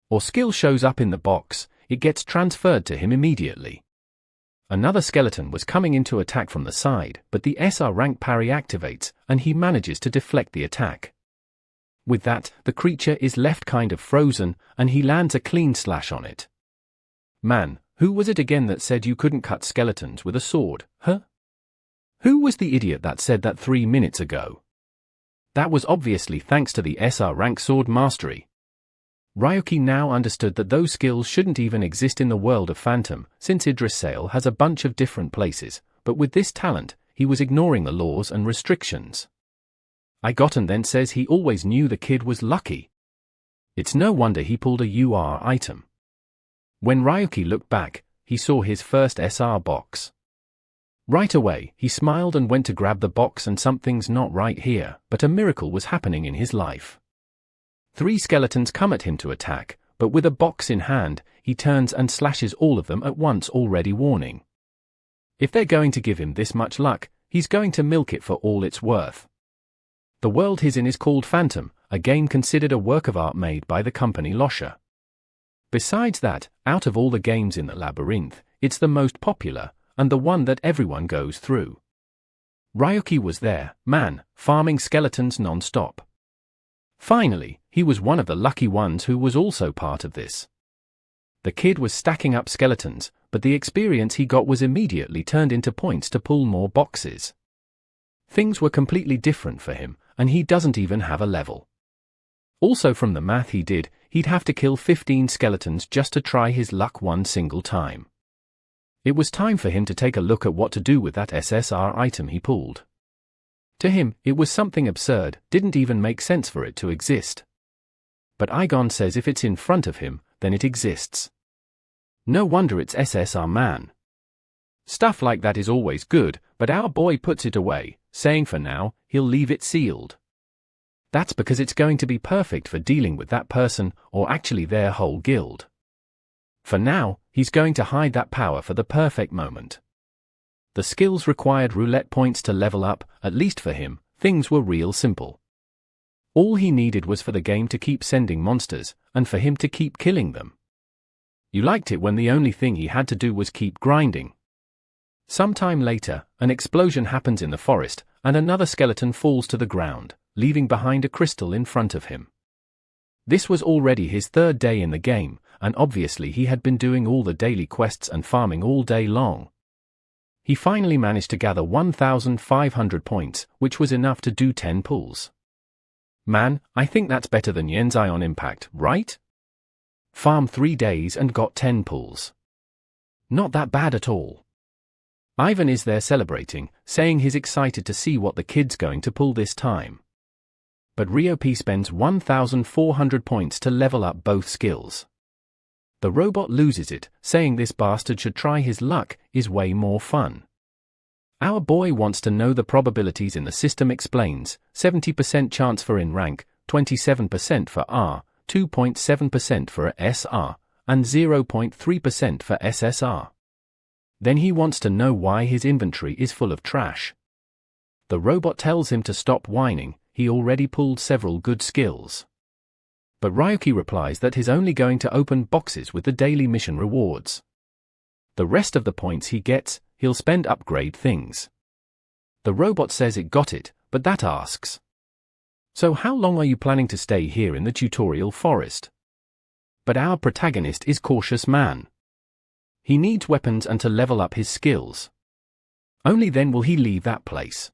or skill shows up in the box, it gets transferred to him immediately. Another skeleton was coming in to attack from the side, but the SR rank parry activates, and he manages to deflect the attack. With that, the creature is left kind of frozen, and he lands a clean slash on it. Man, who was it again that said you couldn't cut skeletons with a sword, huh? Who was the idiot that said that 3 minutes ago? That was obviously thanks to the SR rank sword mastery. Ryuki now understood that those skills shouldn't even exist in the world of Phantom, since Idris-Sale has a bunch of different places, but with this talent, he was ignoring the laws and restrictions. Igotten then says he always knew the kid was lucky. It's no wonder he pulled a UR item. When Ryuki looked back, he saw his first SR box. Right away, he smiled and went to grab the box, and something's not right here, but a miracle was happening in his life. 3 skeletons come at him to attack, but with a box in hand, he turns and slashes all of them at once, already warning. If they're going to give him this much luck, he's going to milk it for all it's worth. The world he's in is called Phantom, a game considered a work of art made by the company Losha. Besides that, out of all the games in the labyrinth, it's the most popular, and the one that everyone goes through. Ryuki was there, man, farming skeletons non-stop. Finally, he was one of the lucky ones who was also part of this. The kid was stacking up skeletons, but the experience he got was immediately turned into points to pull more boxes. Things were completely different for him, and he doesn't even have a level. Also, from the math he did, he'd have to kill 15 skeletons just to try his luck one single time. It was time for him to take a look at what to do with that SSR item he pulled. To him, it was something absurd, didn't even make sense for it to exist. But Igon says if it's in front of him, then it exists. No wonder it's SSR man. Stuff like that is always good, but our boy puts it away, saying for now, he'll leave it sealed. That's because it's going to be perfect for dealing with that person, or actually their whole guild. For now, he's going to hide that power for the perfect moment. The skills required roulette points to level up, at least for him, things were real simple. All he needed was for the game to keep sending monsters, and for him to keep killing them. You liked it when the only thing he had to do was keep grinding. Sometime later, an explosion happens in the forest, and another skeleton falls to the ground, leaving behind a crystal in front of him. This was already his 3rd day in the game, and obviously he had been doing all the daily quests and farming all day long. He finally managed to gather 1,500 points, which was enough to do 10 pulls. Man, I think that's better than Yen's Ion Impact, right? Farm 3 days and got 10 pulls. Not that bad at all. Ivan is there celebrating, saying he's excited to see what the kid's going to pull this time. But Ryuki spends 1,400 points to level up both skills. The robot loses it, saying this bastard should try his luck, is way more fun. Our boy wants to know the probabilities in the system, explains, 70% chance for in rank, 27% for R, 2.7% for SR, and 0.3% for SSR. Then he wants to know why his inventory is full of trash. The robot tells him to stop whining, he already pulled several good skills. But Ryuki replies that he's only going to open boxes with the daily mission rewards. The rest of the points he gets, he'll spend upgrade things. The robot says it got it, but that asks, so how long are you planning to stay here in the tutorial forest? But our protagonist is cautious man. He needs weapons and to level up his skills. Only then will he leave that place.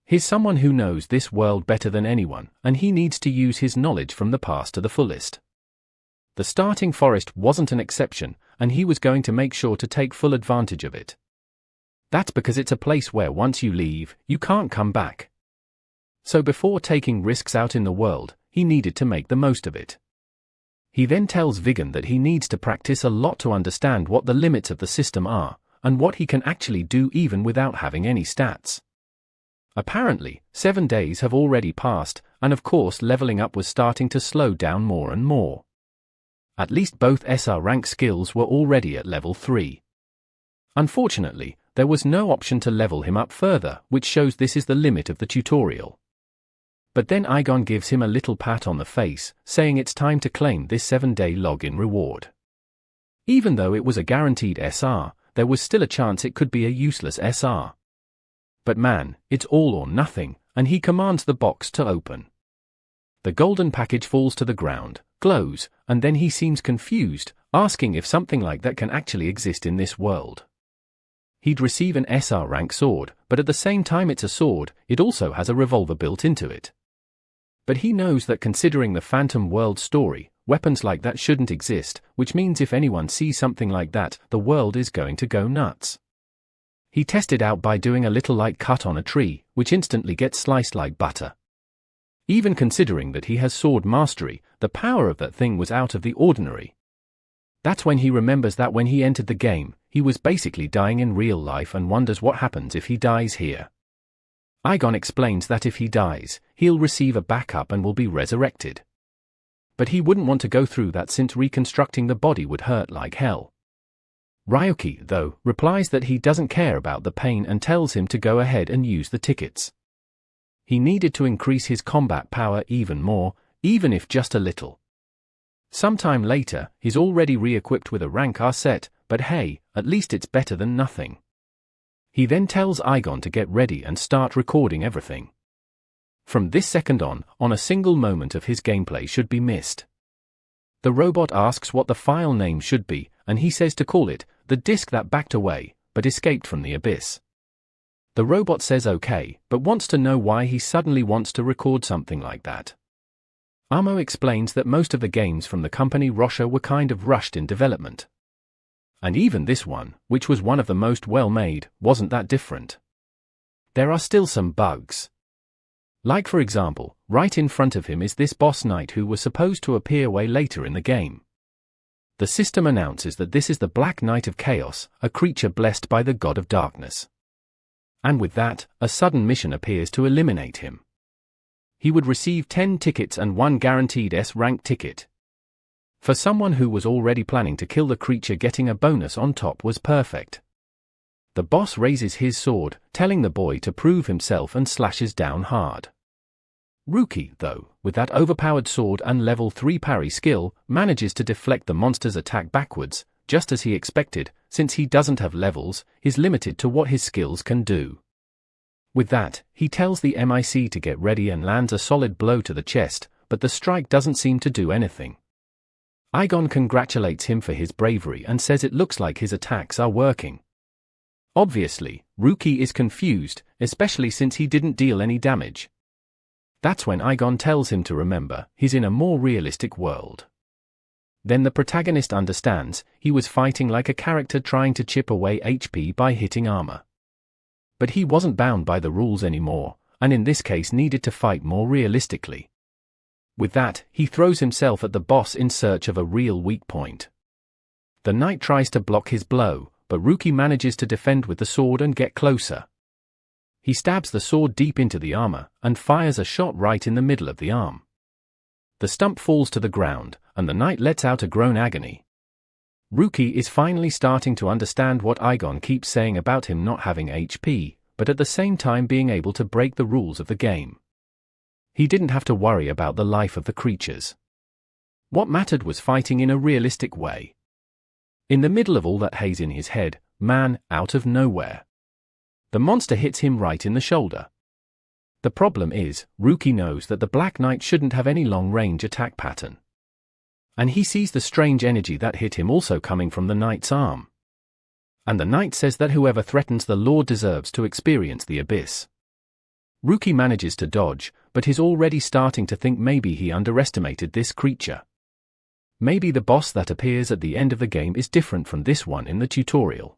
He's someone who knows this world better than anyone, and he needs to use his knowledge from the past to the fullest. The starting forest wasn't an exception, and he was going to make sure to take full advantage of it. That's because it's a place where once you leave, you can't come back. So before taking risks out in the world, he needed to make the most of it. He then tells Vigen that he needs to practice a lot to understand what the limits of the system are, and what he can actually do even without having any stats. Apparently, 7 days have already passed, and of course leveling up was starting to slow down more and more. At least both SR rank skills were already at level 3. Unfortunately, there was no option to level him up further, which shows this is the limit of the tutorial. But then Igon gives him a little pat on the face, saying it's time to claim this 7-day login reward. Even though it was a guaranteed SR, there was still a chance it could be a useless SR. But man, it's all or nothing, and he commands the box to open. The golden package falls to the ground, glows, and then he seems confused, asking if something like that can actually exist in this world. He'd receive an SR rank sword, but at the same time it's a sword, it also has a revolver built into it. But he knows that considering the Phantom World story, weapons like that shouldn't exist, which means if anyone sees something like that, the world is going to go nuts. He tested out by doing a little light cut on a tree, which instantly gets sliced like butter. Even considering that he has sword mastery, the power of that thing was out of the ordinary. That's when he remembers that when he entered the game, he was basically dying in real life and wonders what happens if he dies here. Igon explains that if he dies, he'll receive a backup and will be resurrected. But he wouldn't want to go through that since reconstructing the body would hurt like hell. Ryuki, though, replies that he doesn't care about the pain and tells him to go ahead and use the tickets. He needed to increase his combat power even more, even if just a little. Sometime later, he's already re-equipped with a rank R set, but hey, at least it's better than nothing. He then tells Igon to get ready and start recording everything. From this second on a single moment of his gameplay should be missed. The robot asks what the file name should be, and he says to call it, the disk that backed away, but escaped from the abyss. The robot says okay, but wants to know why he suddenly wants to record something like that. Amo explains that most of the games from the company Rosha were kind of rushed in development. And even this one, which was one of the most well-made, wasn't that different. There are still some bugs. Like for example, right in front of him is this boss knight who was supposed to appear way later in the game. The system announces that this is the Black Knight of Chaos, a creature blessed by the God of Darkness. And with that, a sudden mission appears to eliminate him. He would receive 10 tickets and 1 guaranteed S-rank ticket. For someone who was already planning to kill the creature, getting a bonus on top was perfect. The boss raises his sword, telling the boy to prove himself and slashes down hard. Ruki, though, with that overpowered sword and level 3 parry skill, manages to deflect the monster's attack backwards, just as he expected. Since he doesn't have levels, he's limited to what his skills can do. With that, he tells the MIC to get ready and lands a solid blow to the chest, but the strike doesn't seem to do anything. Igon congratulates him for his bravery and says it looks like his attacks are working. Obviously, Ruki is confused, especially since he didn't deal any damage. That's when Igon tells him to remember, he's in a more realistic world. Then the protagonist understands, he was fighting like a character trying to chip away HP by hitting armor. But he wasn't bound by the rules anymore, and in this case needed to fight more realistically. With that, he throws himself at the boss in search of a real weak point. The knight tries to block his blow, but Ruki manages to defend with the sword and get closer. He stabs the sword deep into the armor, and fires a shot right in the middle of the arm. The stump falls to the ground, and the knight lets out a groan agony. Ruki is finally starting to understand what Igon keeps saying about him not having HP, but at the same time being able to break the rules of the game. He didn't have to worry about the life of the creatures. What mattered was fighting in a realistic way. In the middle of all that haze in his head, man, out of nowhere, the monster hits him right in the shoulder. The problem is, Ruki knows that the Black Knight shouldn't have any long-range attack pattern. And he sees the strange energy that hit him also coming from the knight's arm. And the knight says that whoever threatens the Lord deserves to experience the abyss. Ruki manages to dodge, but he's already starting to think maybe he underestimated this creature. Maybe the boss that appears at the end of the game is different from this one in the tutorial.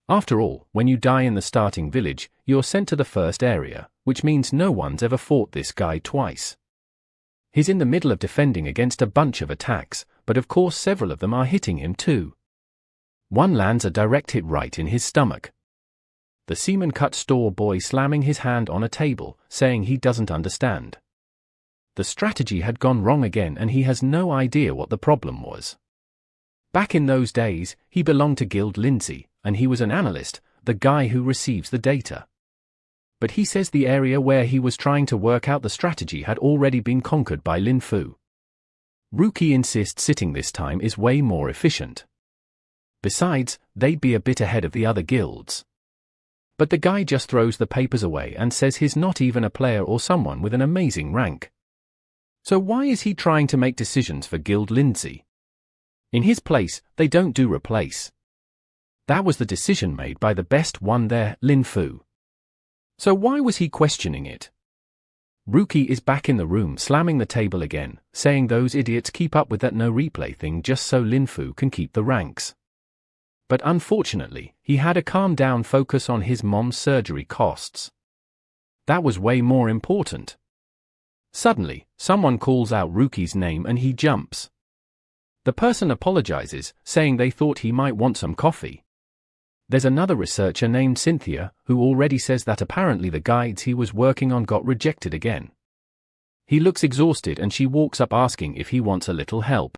After all, when you die in the starting village, you're sent to the first area, which means no one's ever fought this guy twice. He's in the middle of defending against a bunch of attacks, but of course several of them are hitting him too. One lands a direct hit right in his stomach. The seaman cut store boy slamming his hand on a table, saying he doesn't understand. The strategy had gone wrong again and he has no idea what the problem was. Back in those days, he belonged to Guild Lindsay, and he was an analyst, the guy who receives the data. but he says the area where he was trying to work out the strategy had already been conquered by Lin Fu. Rookie insists sitting this time is way more efficient. Besides, they'd be a bit ahead of the other guilds. But the guy just throws the papers away and says he's not even a player or someone with an amazing rank. So why is he trying to make decisions for Guild Lindsay? In his place, they don't do replace. That was the decision made by the best one there, Lin Fu. So why was he questioning it? Rookie is back in the room slamming the table again, saying those idiots keep up with that no replay thing just so Lin Fu can keep the ranks. But unfortunately, he had a calm down focus on his mom's surgery costs. That was way more important. Suddenly, someone calls out Rookie's name and he jumps. The person apologizes, saying they thought he might want some coffee. There's another researcher named Cynthia, who already says that apparently the guides he was working on got rejected again. He looks exhausted and she walks up asking if he wants a little help.